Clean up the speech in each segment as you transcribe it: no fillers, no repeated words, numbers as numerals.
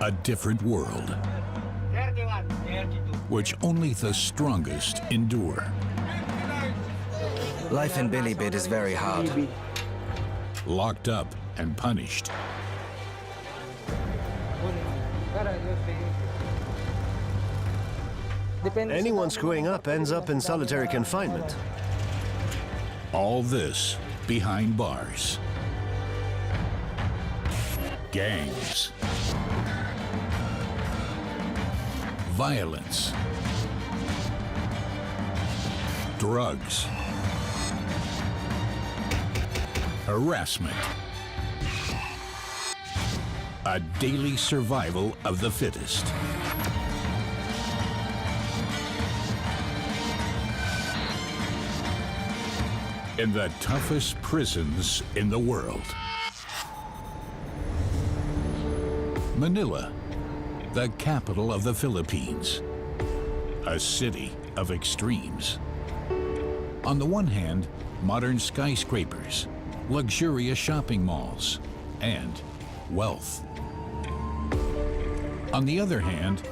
A different world, which only the strongest endure. Life in Bilibid is very hard. Locked up and punished. Anyone screwing up ends up in solitary confinement. All this behind bars. Gangs. Violence. Drugs. Harassment. A daily survival of the fittest. In the toughest prisons in the world. Manila, the capital of the Philippines. A city of extremes. On the one hand, modern skyscrapers, luxurious shopping malls, and wealth. On the other hand,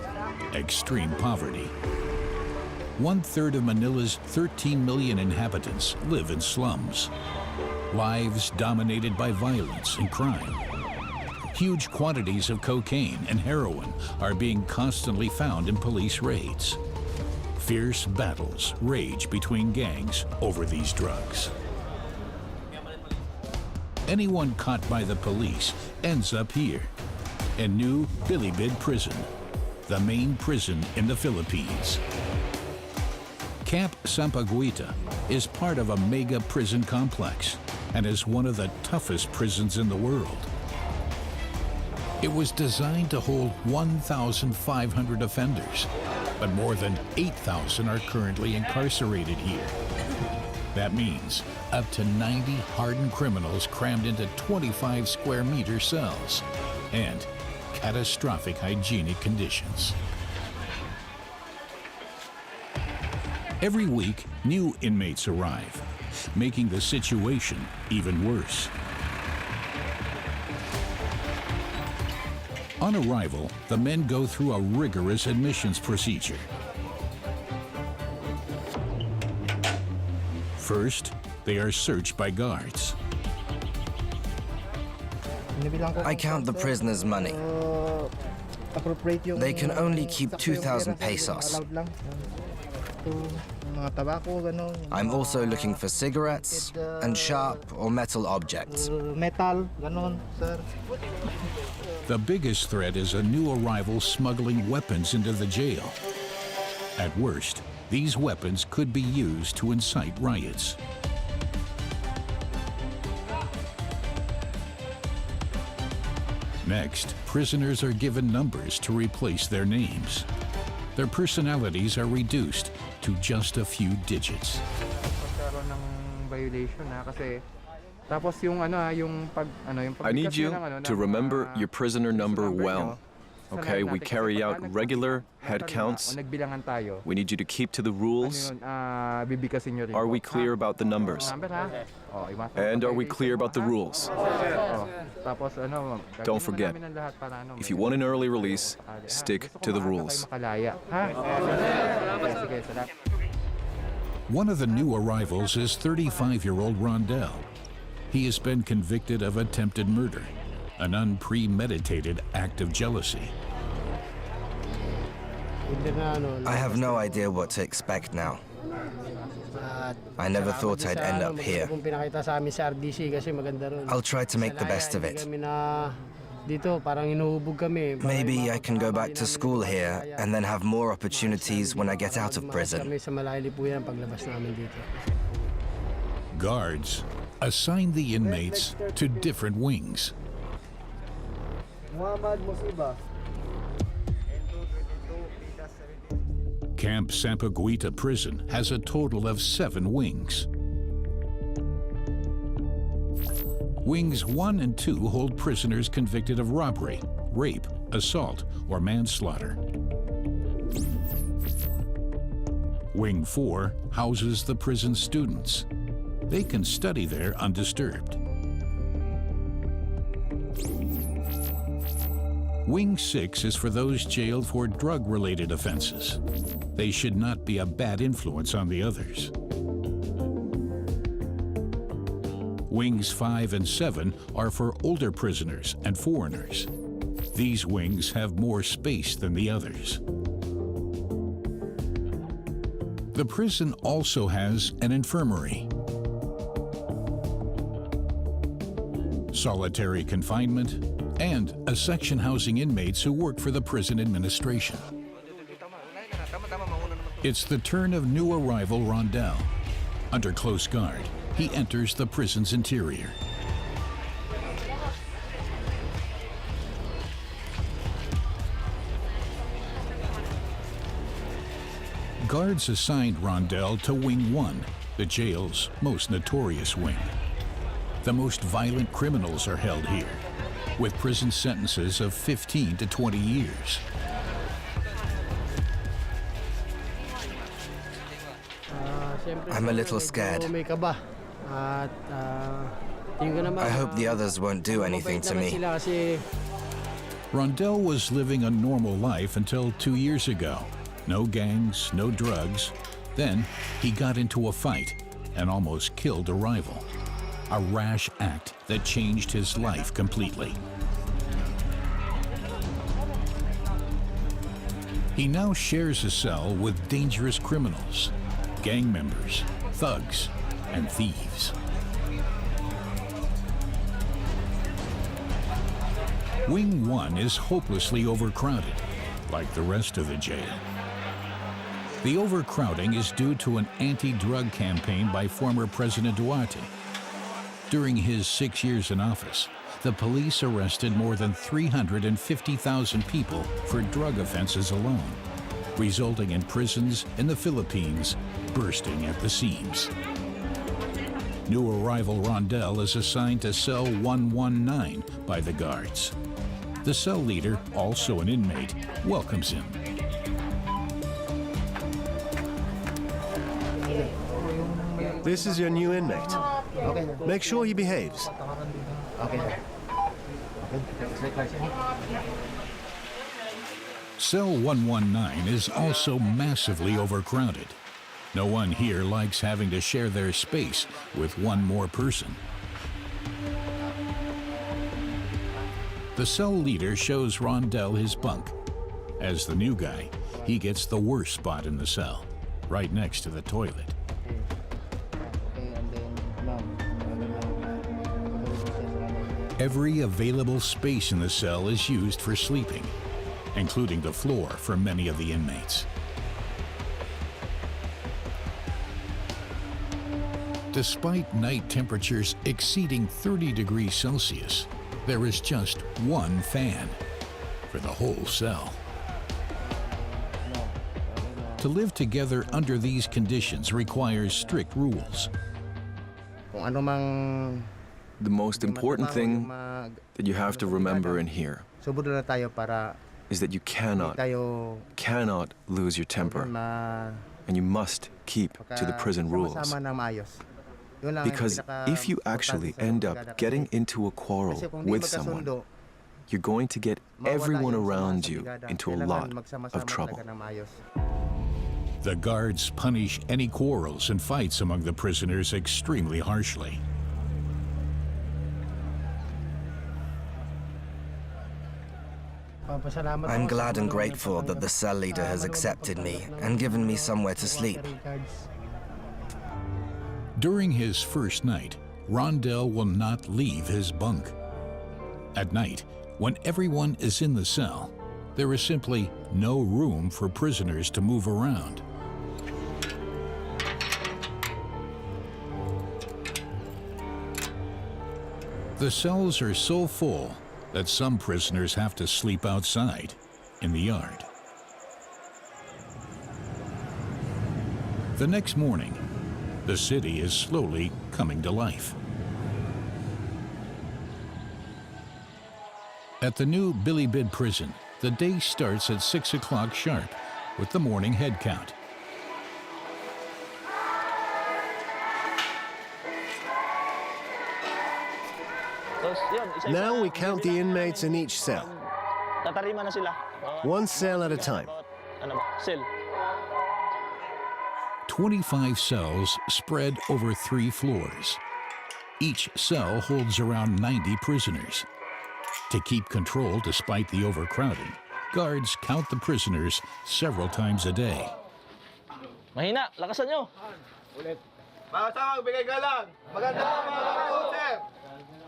extreme poverty. 1/3 of Manila's 13 million inhabitants live in slums. Lives dominated by violence and crime. Huge quantities of cocaine and heroin are being constantly found in police raids. Fierce battles rage between gangs over these drugs. Anyone caught by the police ends up here, in new Bilibid Prison, the main prison in the Philippines. Camp Sampaguita is part of a mega prison complex and is one of the toughest prisons in the world. It was designed to hold 1,500 offenders, but more than 8,000 are currently incarcerated here. That means up to 90 hardened criminals crammed into 25 square meter cells and catastrophic hygienic conditions. Every week, new inmates arrive, making the situation even worse. On arrival, the men go through a rigorous admissions procedure. First, they are searched by guards. I count the prisoners' money. They can only keep 2,000 pesos. I'm also looking for cigarettes and sharp or metal objects. The biggest threat is a new arrival smuggling weapons into the jail. At worst, these weapons could be used to incite riots. Next, prisoners are given numbers to replace their names. Their personalities are reduced to just a few digits. I need you to remember your prisoner number well. Okay, we carry out regular head counts. We need you to keep to the rules. Are we clear about the numbers? And are we clear about the rules? Don't forget, if you want an early release, stick to the rules. One of the new arrivals is 35-year-old Rondell. He has been convicted of attempted murder, an unpremeditated act of jealousy. I have no idea what to expect now. I never thought I'd end up here. I'll try to make the best of it. Maybe I can go back to school here and then have more opportunities when I get out of prison. Guards assign the inmates to different wings. Camp Sampaguita Prison has a total of 7 wings. Wings 1 and 2 hold prisoners convicted of robbery, rape, assault, or manslaughter. Wing 4 houses the prison students. They can study there undisturbed. Wing 6 is for those jailed for drug-related offenses. They should not be a bad influence on the others. Wings 5 and 7 are for older prisoners and foreigners. These wings have more space than the others. The prison also has an infirmary, solitary confinement, and a section housing inmates who work for the prison administration. It's the turn of new arrival Rondell. Under close guard, he enters the prison's interior. Guards assigned Rondell to Wing 1, the jail's most notorious wing. The most violent criminals are held here, with prison sentences of 15 to 20 years. I'm a little scared. I hope the others won't do anything to me. Rondell was living a normal life until 2 years ago. No gangs, no drugs. Then he got into a fight and almost killed a rival. A rash act that changed his life completely. He now shares a cell with dangerous criminals, gang members, thugs, and thieves. Wing 1 is hopelessly overcrowded, like the rest of the jail. The overcrowding is due to an anti-drug campaign by former President Duarte. During his 6 years in office, the police arrested more than 350,000 people for drug offenses alone, resulting in prisons in the Philippines bursting at the seams. New arrival Rondell is assigned to cell 119 by the guards. The cell leader, also an inmate, welcomes him. This is your new inmate. Make sure he behaves. Cell 119 is also massively overcrowded. No one here likes having to share their space with one more person. The cell leader shows Rondell his bunk. As the new guy, he gets the worst spot in the cell, right next to the toilet. Every available space in the cell is used for sleeping, including the floor for many of the inmates. Despite night temperatures exceeding 30 degrees Celsius, there is just one fan for the whole cell. To live together under these conditions requires strict rules. The most important thing that you have to remember in here is that you cannot lose your temper, and you must keep to the prison rules. Because if you actually end up getting into a quarrel with someone, you're going to get everyone around you into a lot of trouble. The guards punish any quarrels and fights among the prisoners extremely harshly. I'm glad and grateful that the cell leader has accepted me and given me somewhere to sleep. During his first night, Rondell will not leave his bunk. At night, when everyone is in the cell, there is simply no room for prisoners to move around. The cells are so full that some prisoners have to sleep outside, in the yard. The next morning, the city is slowly coming to life. At the new Bilibid Prison, the day starts at 6 o'clock sharp with the morning head count. Now we count the inmates in each cell. tatarima na sila. One cell at a time. Ano ba? Cell. 25 cells spread over 3 floors. Each cell holds around 90 prisoners. To keep control despite the overcrowding, guards count the prisoners several times a day. Mahina, lakasan nyo. Ulit. Mga kasama, bigay galang. Maganda mga kapatid.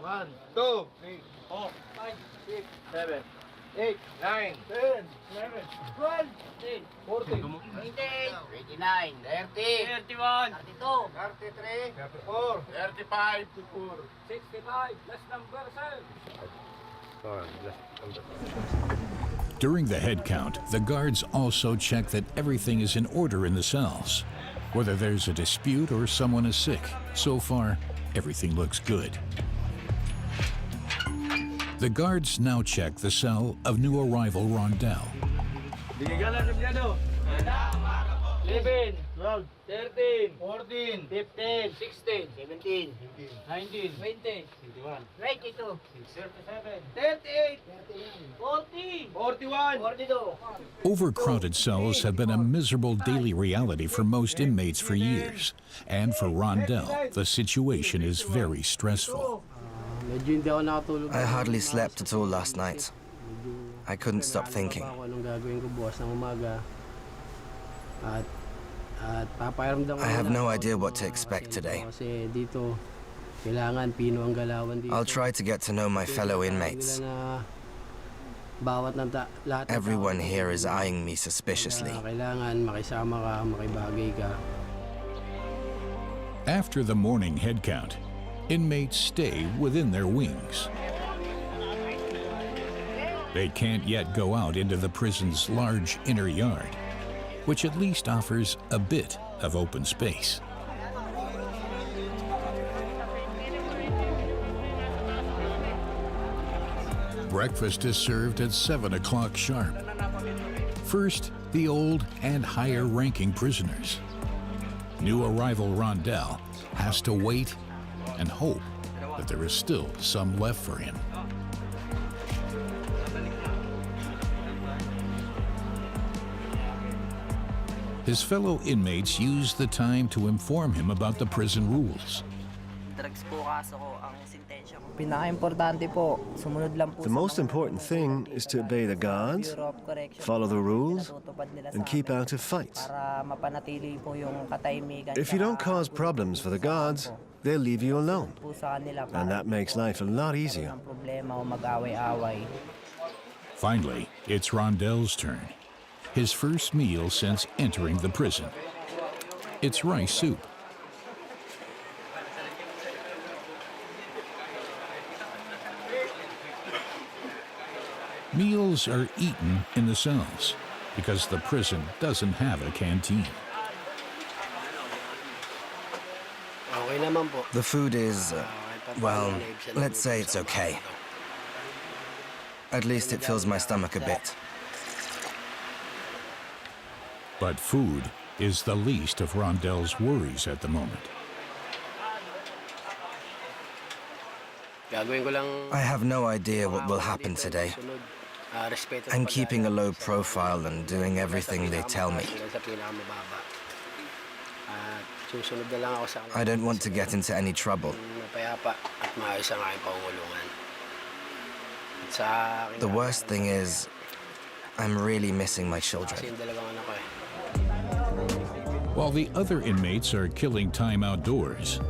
1, 2, 3, 4, 5, 6, 7, 8, 9, 10, 11, 12, 13, 14, 15, 29, 30, 31, 32, 33, 34, 35, 64, 65, last number, sir. During the head count, the guards also check that everything is in order in the cells, whether there's a dispute or someone is sick. So far, everything looks good. The guards now check the cell of new arrival Rondell. 11, 12, 13, 14, 15, 16, 17, 19, 20, 21, 22, 37, 38, 40, 41, 42. Overcrowded cells have been a miserable daily reality for most inmates for years. And for Rondell, the situation is very stressful. I hardly slept at all last night. I couldn't stop thinking. I have no idea what to expect today. I'll try to get to know my fellow inmates. Everyone here is eyeing me suspiciously. After the morning head count, inmates stay within their wings. They can't yet go out into the prison's large inner yard, which at least offers a bit of open space. Breakfast is served at 7 o'clock sharp. First, the old and higher-ranking prisoners. New arrival Rondell has to wait and hope that there is still some left for him. His fellow inmates use the time to inform him about the prison rules. The most important thing is to obey the guards, follow the rules, and keep out of fights. If you don't cause problems for the guards, they'll leave you alone. And that makes life a lot easier. Finally, it's Rondell's turn. His first meal since entering the prison. It's rice soup. Meals are eaten in the cells because the prison doesn't have a canteen. The food is, well, let's say it's okay. At least it fills my stomach a bit. But food is the least of Rondell's worries at the moment. I have no idea what will happen today. I'm keeping a low profile and doing everything they tell me. I don't want to get into any trouble. The worst thing is, I'm really missing my children. While the other inmates are killing time outdoors,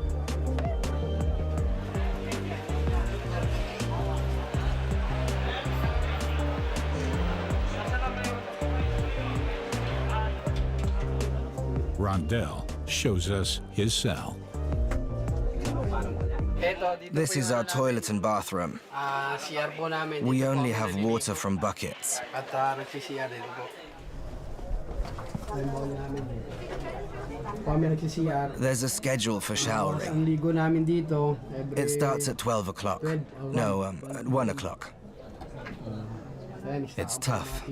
Rondell shows us his cell. This is our toilet and bathroom. We only have water from buckets. There's a schedule for showering. It starts at 12 o'clock. No, at 1 o'clock. It's tough.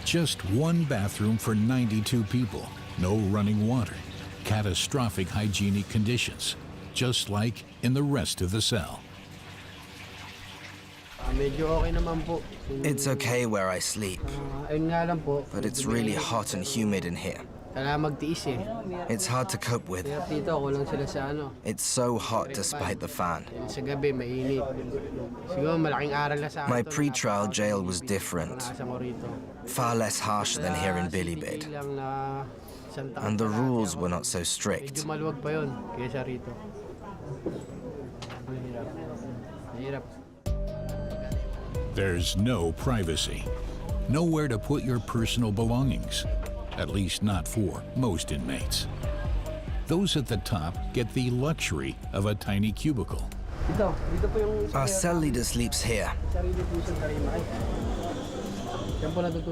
Just one bathroom for 92 people, no running water, catastrophic hygienic conditions, just like in the rest of the cell. It's okay where I sleep, but it's really hot and humid in here. It's hard to cope with. It's so hot despite the fan. My pre-trial jail was different, far less harsh than here in Bilibid, and the rules were not so strict. There's no privacy, nowhere to put your personal belongings, at least not for most inmates. Those at the top get the luxury of a tiny cubicle. Our cell leader sleeps here,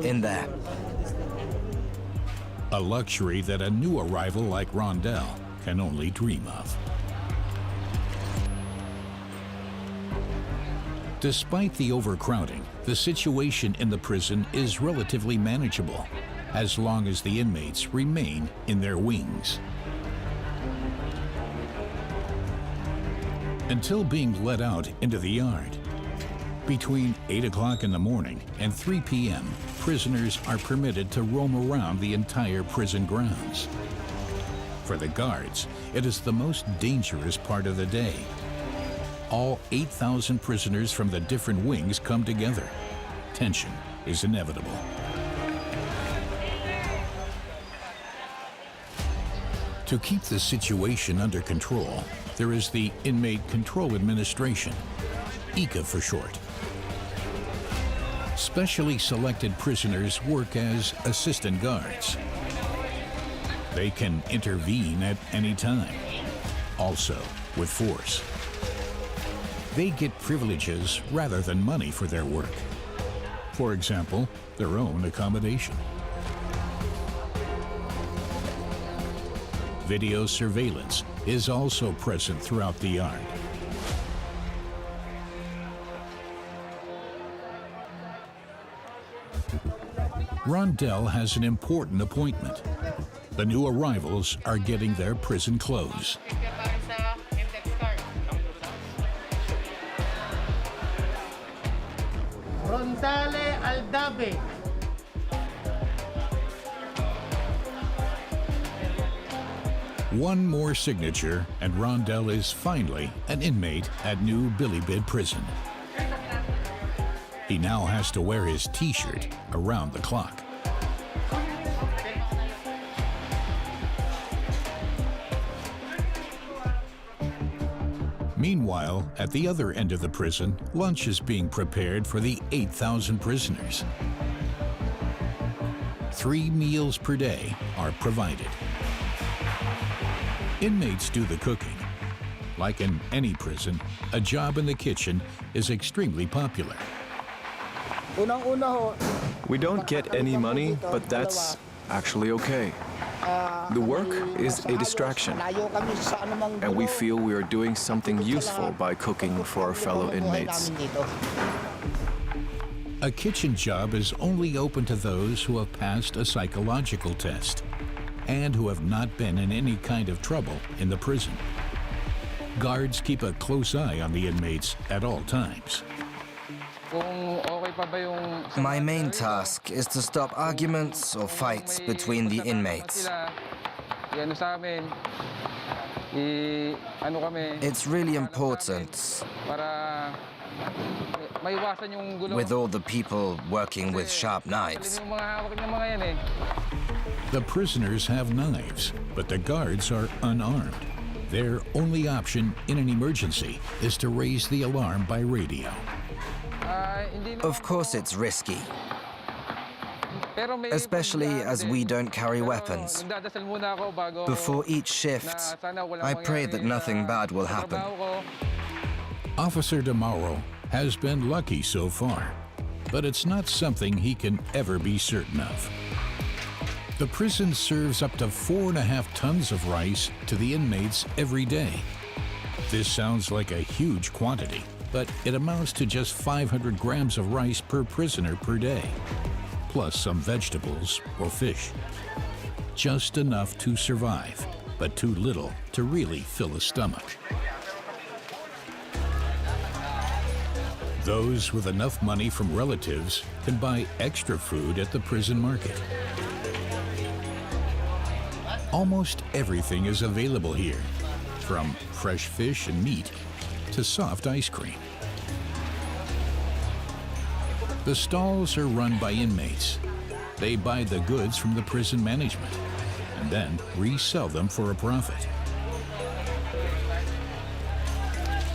in there. A luxury that a new arrival like Rondell can only dream of. Despite the overcrowding, the situation in the prison is relatively manageable, as long as the inmates remain in their wings. Until being let out into the yard. Between 8 o'clock in the morning and 3 p.m., prisoners are permitted to roam around the entire prison grounds. For the guards, it is the most dangerous part of the day. All 8,000 prisoners from the different wings come together. Tension is inevitable. To keep the situation under control, there is the Inmate Control Administration, ICA for short. Specially selected prisoners work as assistant guards. They can intervene at any time, also with force. They get privileges rather than money for their work. For example, their own accommodation. Video surveillance is also present throughout the yard. Rondell has an important appointment. The new arrivals are getting their prison clothes. One more signature, and Rondell is finally an inmate at new Bilibid Prison. He now has to wear his T-shirt around the clock. Meanwhile, at the other end of the prison, lunch is being prepared for the 8,000 prisoners. 3 meals per day are provided. Inmates do the cooking. Like in any prison, a job in the kitchen is extremely popular. We don't get any money, but that's actually okay. The work is a distraction, and we feel we are doing something useful by cooking for our fellow inmates. A kitchen job is only open to those who have passed a psychological test and who have not been in any kind of trouble in the prison. Guards keep a close eye on the inmates at all times. My main task is to stop arguments or fights between the inmates. It's really important, with all the people working with sharp knives. The prisoners have knives, but the guards are unarmed. Their only option in an emergency is to raise the alarm by radio. Of course it's risky, especially as we don't carry weapons. Before each shift, I pray that nothing bad will happen. Officer DeMauro has been lucky so far, but it's not something he can ever be certain of. The prison serves up to 4.5 tons of rice to the inmates every day. This sounds like a huge quantity, but it amounts to just 500 grams of rice per prisoner per day, plus some vegetables or fish. Just enough to survive, but too little to really fill a stomach. Those with enough money from relatives can buy extra food at the prison market. Almost everything is available here, from fresh fish and meat to soft ice cream. The stalls are run by inmates. They buy the goods from the prison management and then resell them for a profit.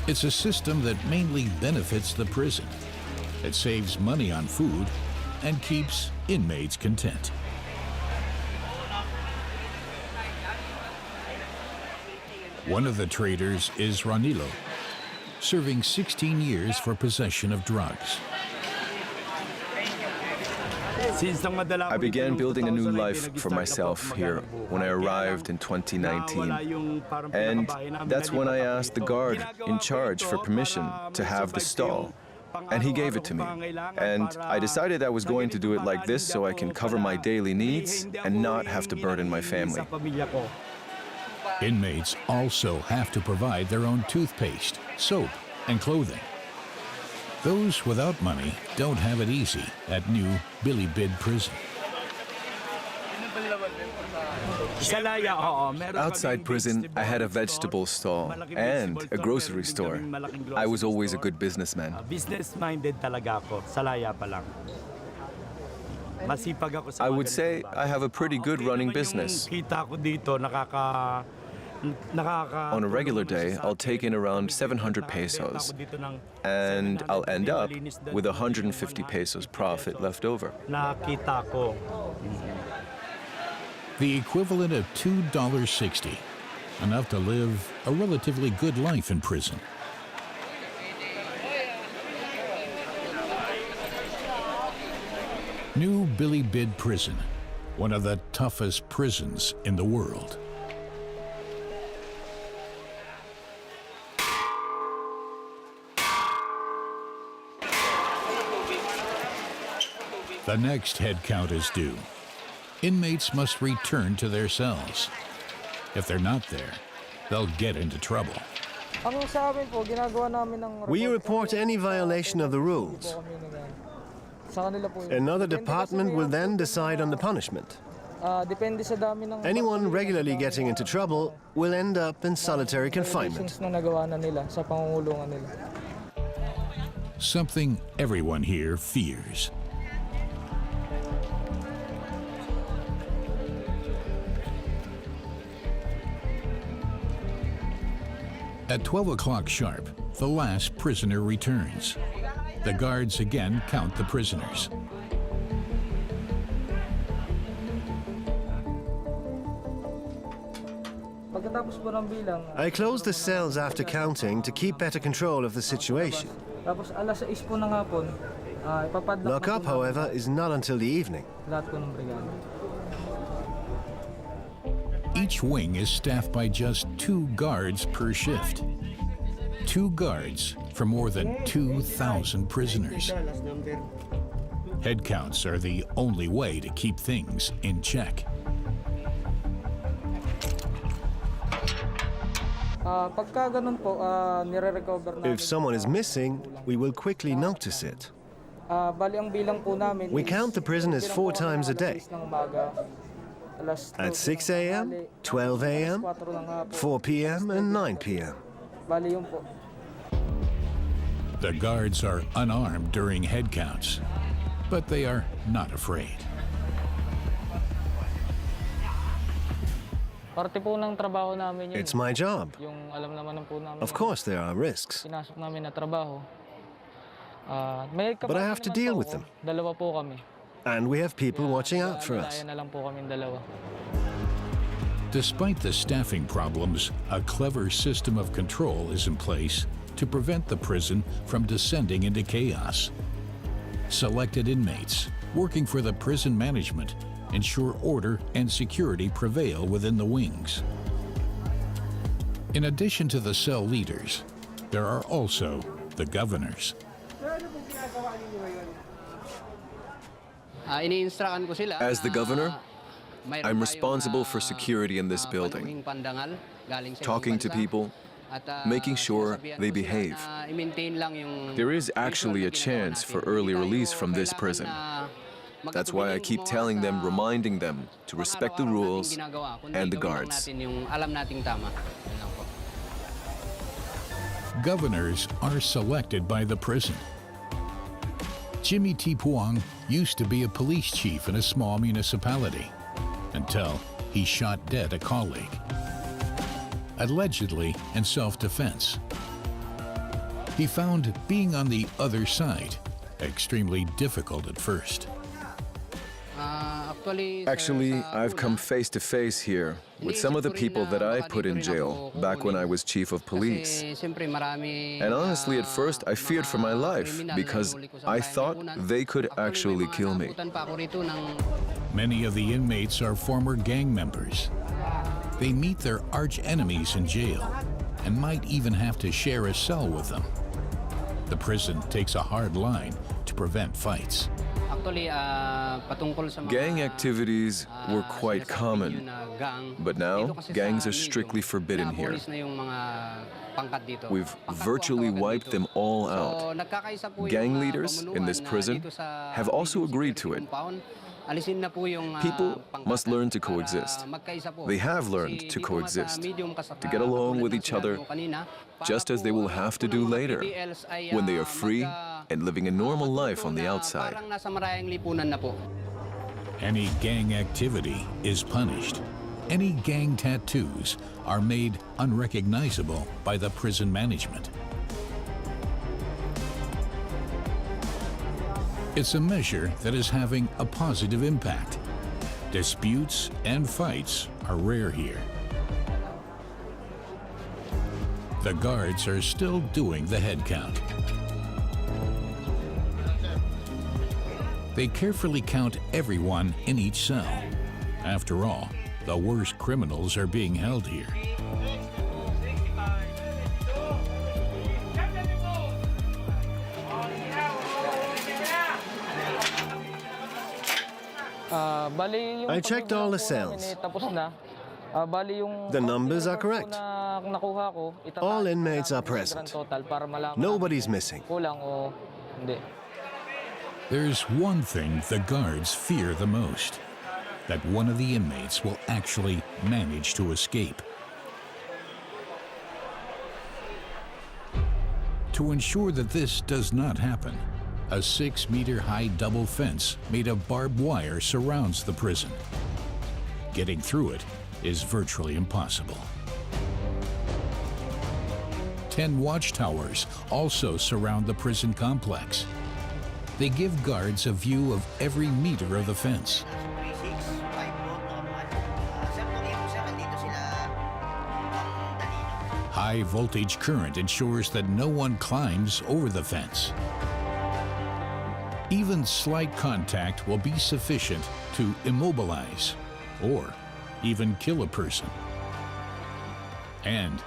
It's a system that mainly benefits the prison. It saves money on food and keeps inmates content. One of the traders is Ronilo, serving 16 years for possession of drugs. I began building a new life for myself here when I arrived in 2019. And that's when I asked the guard in charge for permission to have the stall. And he gave it to me. And I decided I was going to do it like this so I can cover my daily needs and not have to burden my family. Inmates also have to provide their own toothpaste, soap, and clothing. Those without money don't have it easy at new Bilibid Prison. Outside prison, I had a vegetable stall and a grocery store. I was always a good businessman. I would say I have a pretty good running business. On a regular day, I'll take in around 700 pesos, and I'll end up with 150 pesos profit left over. The equivalent of $2.60, enough to live a relatively good life in prison. New Bilibid Prison, one of the toughest prisons in the world. The next head count is due. Inmates must return to their cells. If they're not there, they'll get into trouble. We report any violation of the rules. Another department will then decide on the punishment. Anyone regularly getting into trouble will end up in solitary confinement. Something everyone here fears. At 12 o'clock sharp, the last prisoner returns. The guards again count the prisoners. I close the cells after counting to keep better control of the situation. Lock-up, however, is not until the evening. Each wing is staffed by just 2 guards per shift. 2 guards for more than 2,000 prisoners. Head counts are the only way to keep things in check. If someone is missing, we will quickly notice it. We count the prisoners 4 times a day. At 6 a.m., 12 a.m., 4 p.m., and 9 p.m. The guards are unarmed during head counts, but they are not afraid. It's my job. Of course there are risks, but I have to deal with them. And we have people watching out for us. Despite the staffing problems, a clever system of control is in place to prevent the prison from descending into chaos. Selected inmates, working for the prison management, ensure order and security prevail within the wings. In addition to the cell leaders, there are also the governors. As the governor, I'm responsible for security in this building, talking to people, making sure they behave. There is actually a chance for early release from this prison. That's why I keep telling them, reminding them to respect the rules and the guards. Governors are selected by the prison. Jimmy T. Puang used to be a police chief in a small municipality until he shot dead a colleague, allegedly in self-defense. He found being on the other side extremely difficult at first. Actually, I've come face to face here with some of the people that I put in jail back when I was chief of police. And honestly, at first, I feared for my life because I thought they could actually kill me. Many of the inmates are former gang members. They meet their arch enemies in jail and might even have to share a cell with them. The prison takes a hard line to prevent fights. Gang activities were quite common, but now gangs are strictly forbidden here. We've virtually wiped them all out. Gang leaders in this prison have also agreed to it. People must learn to coexist. They have learned to coexist, to get along with each other, just as they will have to do later, when they are free and living a normal life on the outside. Any gang activity is punished. Any gang tattoos are made unrecognizable by the prison management. It's a measure that is having a positive impact. Disputes and fights are rare here. The guards are still doing the head count. They carefully count everyone in each cell. After all, the worst criminals are being held here. I checked all the cells. The numbers are correct. All inmates are present. Nobody's missing. There's one thing the guards fear the most, that one of the inmates will actually manage to escape. To ensure that this does not happen, a 6-meter-high double fence made of barbed wire surrounds the prison. Getting through it is virtually impossible. 10 watchtowers also surround the prison complex. They give guards a view of every meter of the fence. High voltage current ensures that no one climbs over the fence. Even slight contact will be sufficient to immobilize or even kill a person. And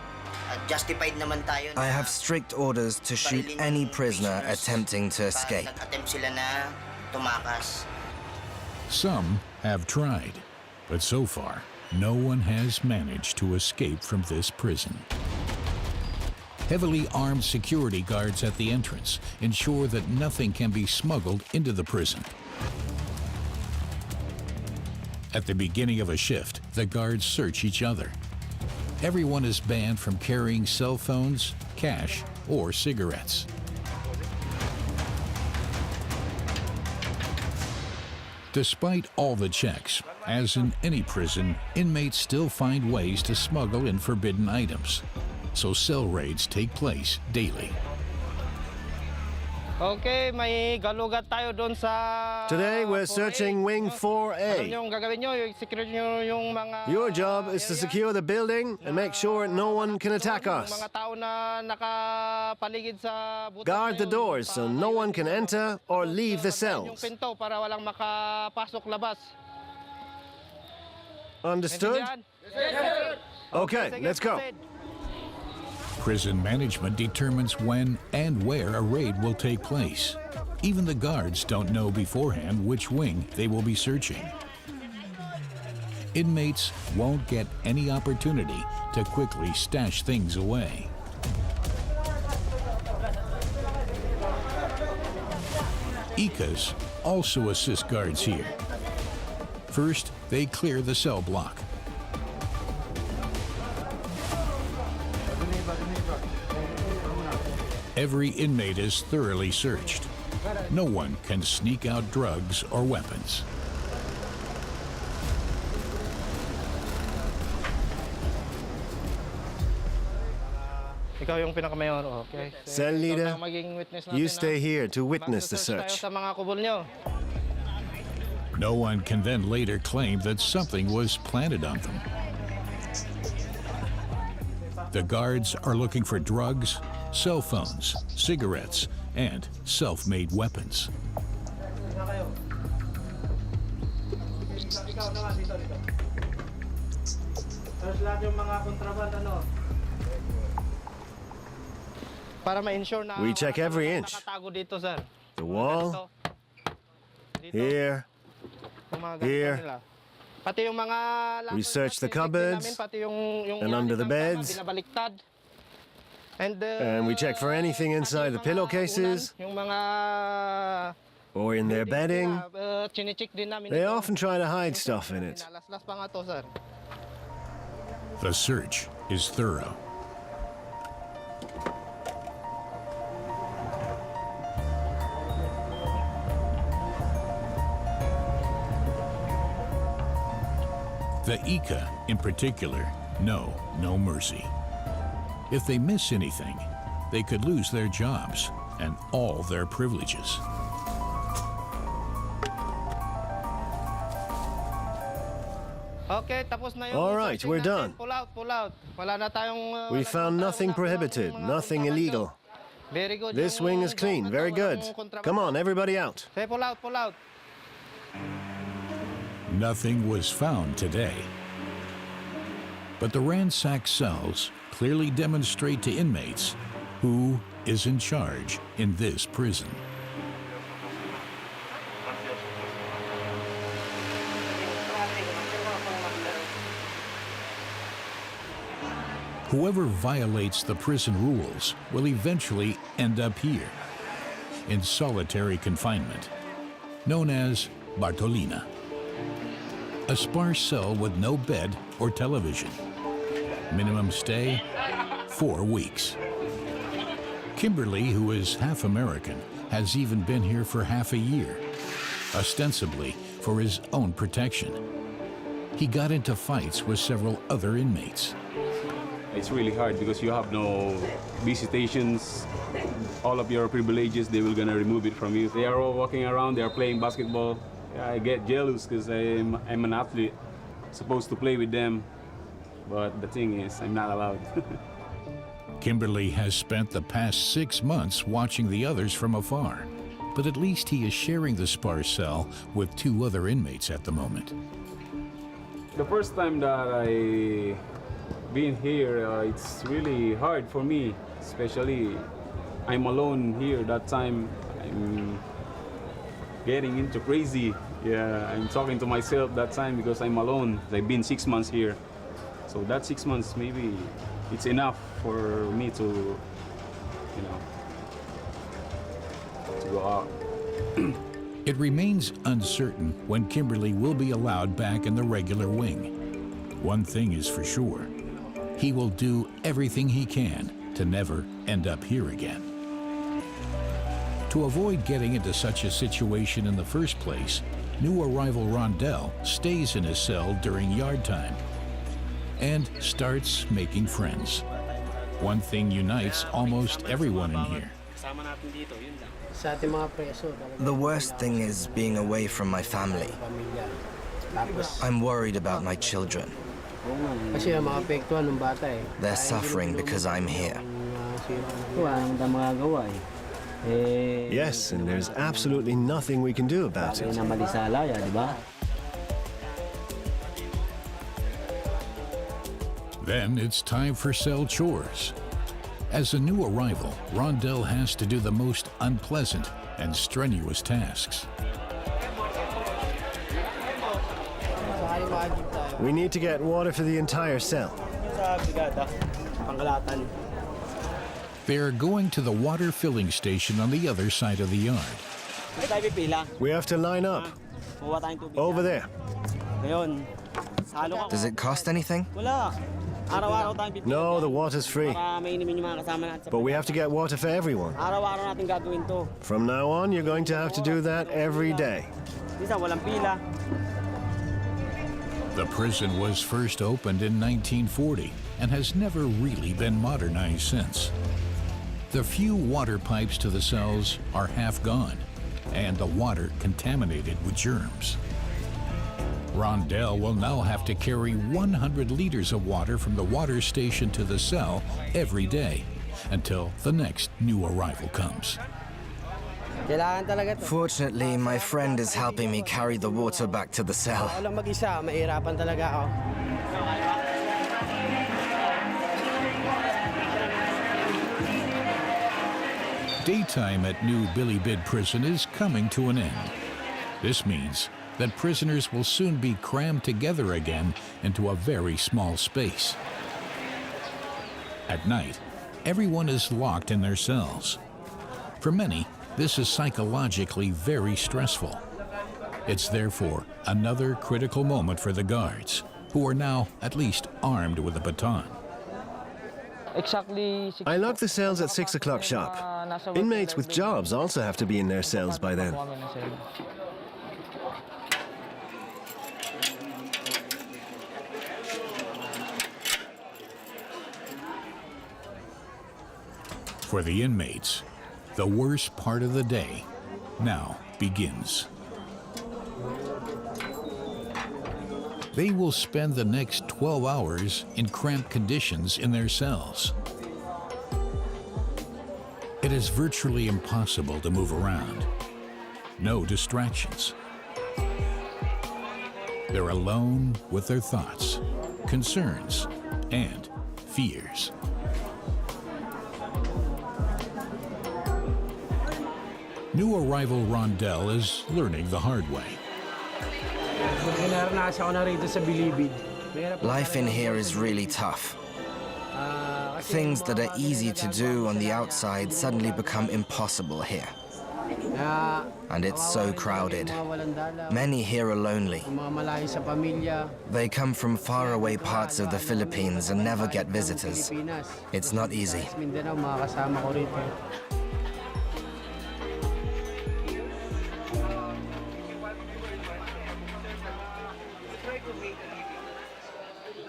I have strict orders to shoot any prisoner attempting to escape. some have tried, but so far, no one has managed to escape from this prison. Heavily armed security guards at the entrance ensure that nothing can be smuggled into the prison. At the beginning of a shift, the guards search each other. Everyone is banned from carrying cell phones, cash, or cigarettes. Despite all the checks, as in any prison, inmates still find ways to smuggle in forbidden items. So cell raids take place daily. Okay, may galugat tayo doon sa... Today we're searching Wing 4A. Yung gagawin nyo, yung secure nyo yung mga... Your job is to secure the building and make sure no one can attack us. Mga tao na nakapaligid sa butas. Guard the doors so no one can enter or leave the Yung cells. pinto para walang makapasok labas. Understood? Okay, let's go. Prison management determines when and where a raid will take place. Even the guards don't know beforehand which wing they will be searching. Inmates won't get any opportunity to quickly stash things away. Icas also assist guards here. First, they clear the cell block. Every inmate is thoroughly searched. No one can sneak out drugs or weapons. Ikaw yung pinakamayor, okay? Cell leader, Maging witness natin, you stay here to witness the Mag-search tayo search. sa mga kubol nyo. No one can then later claim that something was planted on them. The guards are looking for drugs, cell phones, cigarettes, and self-made weapons. Ikaw naman, dito. Search lahat yung mga kontraband, ano? Para ma-ensure na We check every inch. nakatago dito, sir. The wall, Dito, here, yung mga ganito here. nila. Pati yung mga We search the cupboards pati yung and under the beds. Binabaliktad. And we check for anything inside the pillowcases Yung mga or in their bedding. chine-check din namin They ito. often try to hide stuff in it. Pinalaslas pa nga to, sir. The search is thorough. The Ica, in particular, know no mercy. If they miss anything, they could lose their jobs and all their privileges. Okay, tapos na yung All right, searching we're natin. done. Pull out, pull out. Wala na tayong... We wala found na nothing tayong prohibited, mga nothing kontrabando. illegal. Very good. This Yung wing is clean, ano, very good. walang kontrabando. Come on, everybody out. Okay, pull out, pull out. Nothing was found today. But the ransacked cells clearly demonstrate to inmates who is in charge in this prison. Whoever violates the prison rules will eventually end up here, in solitary confinement, known as Bartolina. A sparse cell with no bed or television. Minimum stay, 4 weeks. Kimberly, who is half American, has even been here for half a year, ostensibly for his own protection. He got into fights with several other inmates. It's really hard because you have no visitations. All of your privileges, they will gonna remove it from you. They are all walking around, they are playing basketball. I get jealous because I'm an athlete, supposed to play with them. But the thing is, I'm not allowed. Kimberly has spent the past 6 months watching the others from afar, but at least he is sharing the sparse cell with 2 other inmates at the moment. The first time that I been here, it's really hard for me, especially I'm alone here. That time I'm getting into crazy. Yeah, I'm talking to myself that time because I'm alone. I've been 6 months here. So that 6 months, maybe it's enough for me to, you know, to go out. It remains uncertain when Kimberly will be allowed back in the regular wing. One thing is for sure, he will do everything he can to never end up here again. To avoid getting into such a situation in the first place, new arrival Rondell stays in his cell during yard time and starts making friends. One thing unites almost everyone in here. The worst thing is being away from my family. I'm worried about my children. They're suffering because I'm here. Yes, and there's absolutely nothing we can do about it. Then it's time for cell chores. As a new arrival, Rondell has to do the most unpleasant and strenuous tasks. We need to get water for the entire cell. They're going to the water filling station on the other side of the yard. We have to line up. Over there. Does it cost anything? No, the water's free. But we have to get water for everyone. From now on, you're going to have to do that every day. The prison was first opened in 1940 and has never really been modernized since. The few water pipes to the cells are half gone, and the water contaminated with germs. Rondell will now have to carry 100 liters of water from the water station to the cell every day until the next new arrival comes. Fortunately, my friend is helping me carry the water back to the cell. Daytime at new Bilibid Prison is coming to an end. This means that prisoners will soon be crammed together again into a very small space. At night, everyone is locked in their cells. For many, this is psychologically very stressful. It's therefore another critical moment for the guards, who are now at least armed with a baton. I lock the cells at 6 o'clock sharp. Inmates with jobs also have to be in their cells by then. For the inmates, the worst part of the day now begins. They will spend the next 12 hours in cramped conditions in their cells. It is virtually impossible to move around. No distractions. They're alone with their thoughts, concerns, and fears. New arrival Rondell is learning the hard way. Life in here is really tough. Things that are easy to do on the outside suddenly become impossible here. And it's so crowded. Many here are lonely. They come from faraway parts of the Philippines and never get visitors. It's not easy.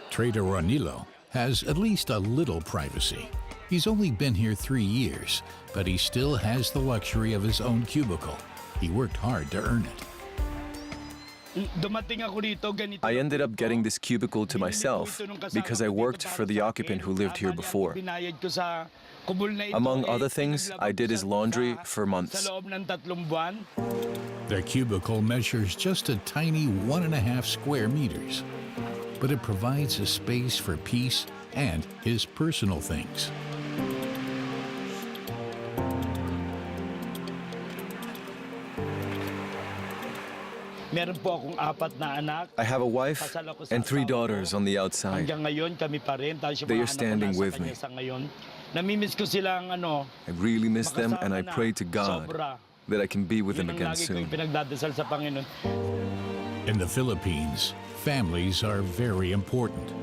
Trader Ranilo has at least a little privacy. He's only been here 3 years, but he still has the luxury of his own cubicle. He worked hard to earn it. I ended up getting this cubicle to myself because I worked for the occupant who lived here before. Among other things, I did his laundry for months. Their cubicle measures just a tiny 1.5 square meters, but it provides a space for peace and his personal things. I have a wife and 3 daughters on the outside. They are standing with me. I really miss them, and I pray to God that I can be with them again soon. In the Philippines, families are very important.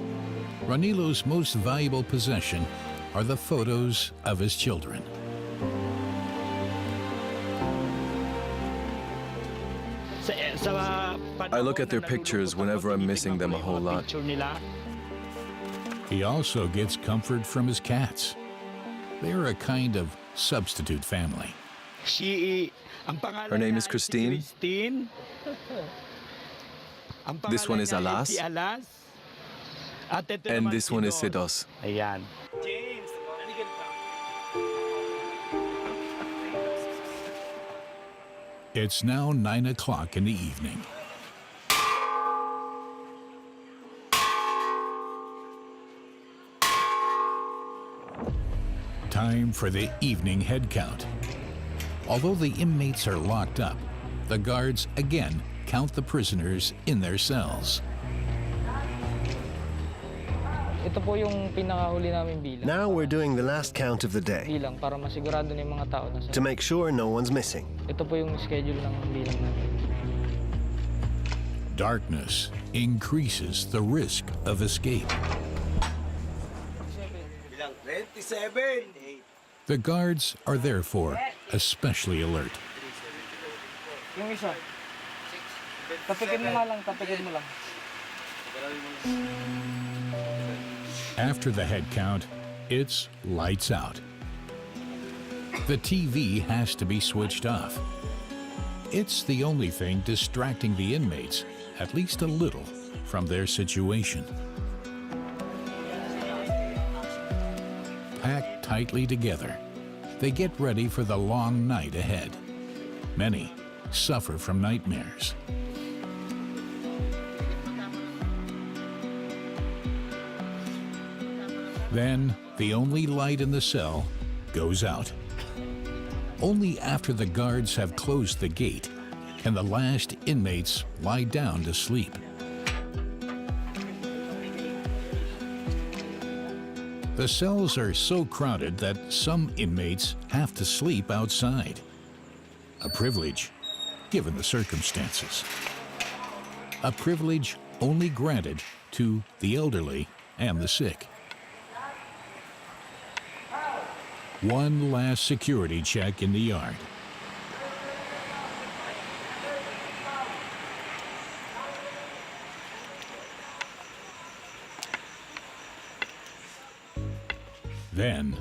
Ranilo's most valuable possession are the photos of his children. I look at their pictures whenever I'm missing them a whole lot. He also gets comfort from his cats. They're a kind of substitute family. Her name is Christine. This one is Alas. And this one is Sedos. It's now 9 o'clock in the evening. Time for the evening head count. Although the inmates are locked up, the guards again count the prisoners in their cells. Ito po yung pinakahuli namin bilang. Now we're doing the last count of the day Bilang para masigurado na yung mga tao na to make sure no one's missing. Ito po yung schedule ng bilang natin. Darkness increases the risk of escape. 27. The guards are therefore especially alert. Yung isa. Tapikin mo nga lang, tapikin mo lang. After the head count, it's lights out. The TV has to be switched off. It's the only thing distracting the inmates, at least a little, from their situation. Packed tightly together, they get ready for the long night ahead. Many suffer from nightmares. Then, the only light in the cell goes out. Only after the guards have closed the gate can the last inmates lie down to sleep. The cells are so crowded that some inmates have to sleep outside. A privilege, given the circumstances. A privilege only granted to the elderly and the sick. One last security check in the yard. Then,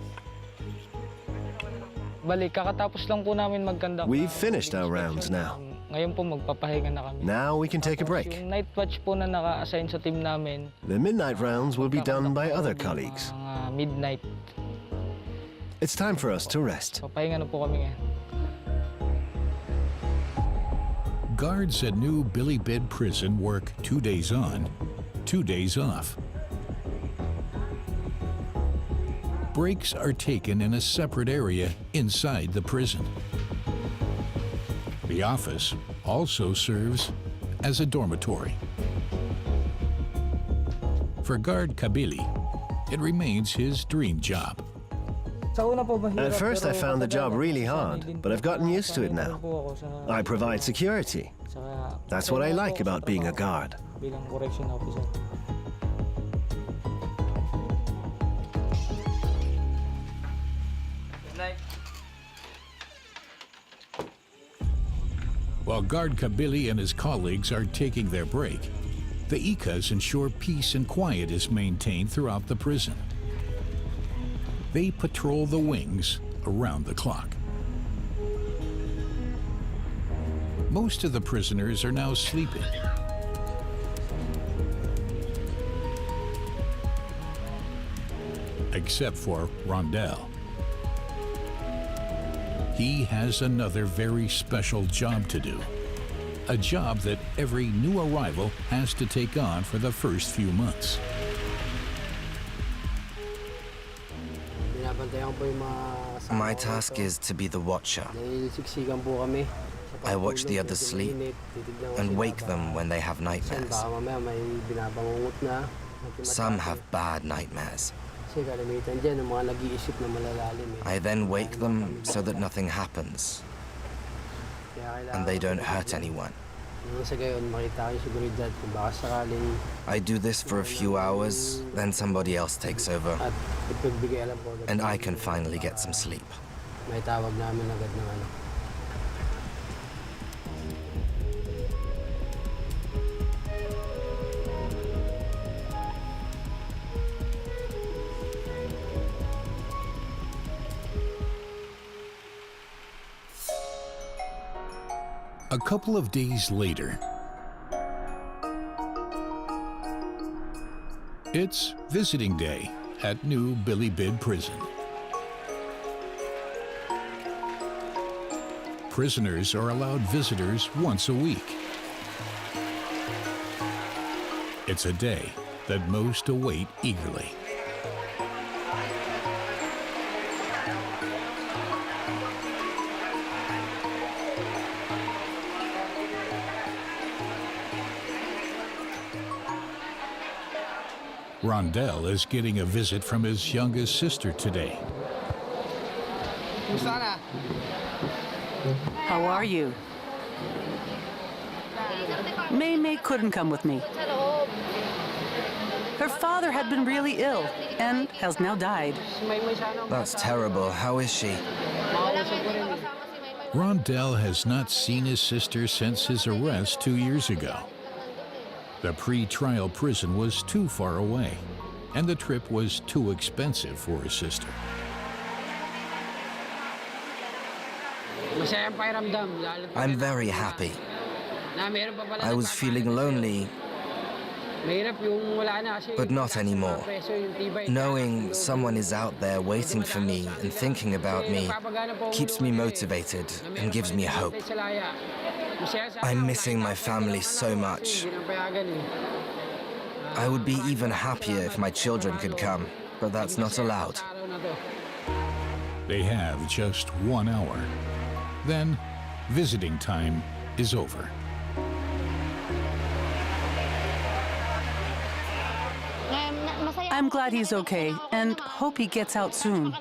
Balik, kakatapos lang po namin magkanda. We've finished our rounds now. Ngayon po magpapahinga na kami. Now we can take a break. Yung night watch po na naka-assign sa team namin. The midnight rounds will be done by other colleagues. Midnight. It's time for us to rest. Papahinga na po kami ngayon. guards at new Bilibid Prison work 2 days on, 2 days off. Breaks are taken in a separate area inside the prison. The office also serves as a dormitory. For guard Kabili, it remains his dream job. At first I found the job really hard, but I've gotten used to it now. I provide security. That's what I like about being a guard. While guard Kabili and his colleagues are taking their break, the Ikas ensure peace and quiet is maintained throughout the prison. They patrol the wings around the clock. Most of the prisoners are now sleeping. Except for Rondell. He has another very special job to do. A job that every new arrival has to take on for the first few months. My task is to be the watcher. I watch the others sleep and wake them when they have nightmares. Some have bad nightmares. I then wake them so that nothing happens and they don't hurt anyone. I do this for a few hours, then somebody else takes over, and I can finally get some sleep. A couple of days later, it's visiting day at new Bilibid Prison. Prisoners are allowed visitors once a week. It's a day that most await eagerly. Rondell is getting a visit from his youngest sister today. How are you? May couldn't come with me. Her father had been really ill and has now died. That's terrible. How is she? Rondell has not seen his sister since his arrest 2 years ago. The pre-trial prison was too far away, and the trip was too expensive for his sister. I'm very happy. I was feeling lonely, but not anymore. Knowing someone is out there waiting for me and thinking about me keeps me motivated and gives me hope. I'm missing my family so much. I would be even happier if my children could come, but that's not allowed. They have just 1 hour. Then, visiting time is over. I'm glad he's okay and hope he gets out soon.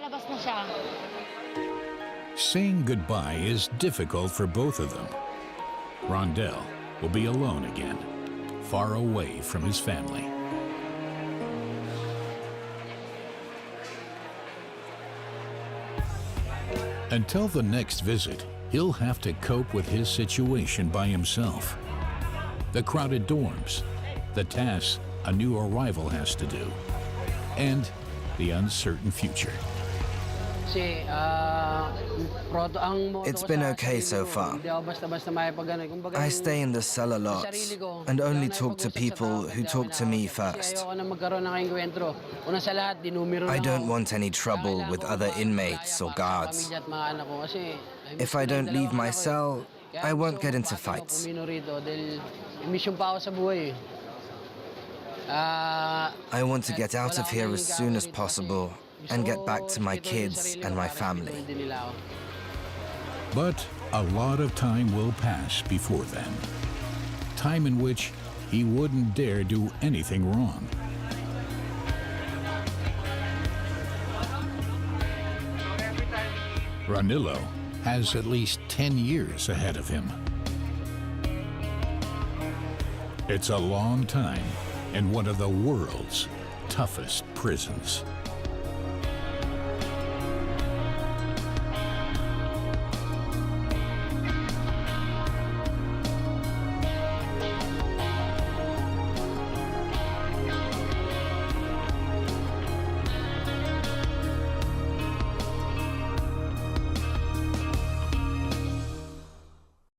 Saying goodbye is difficult for both of them. Rondell will be alone again, far away from his family. Until the next visit, he'll have to cope with his situation by himself. The crowded dorms, the tasks a new arrival has to do, and the uncertain future. It's been okay so far. I stay in the cell a lot and only talk to people who talk to me first. I don't want any trouble with other inmates or guards. If I don't leave my cell, I won't get into fights. I want to get out of here as soon as possible and get back to my kids and my family. But a lot of time will pass before then. Time in which he wouldn't dare do anything wrong. Ranillo has at least 10 years ahead of him. It's a long time in one of the world's toughest prisons.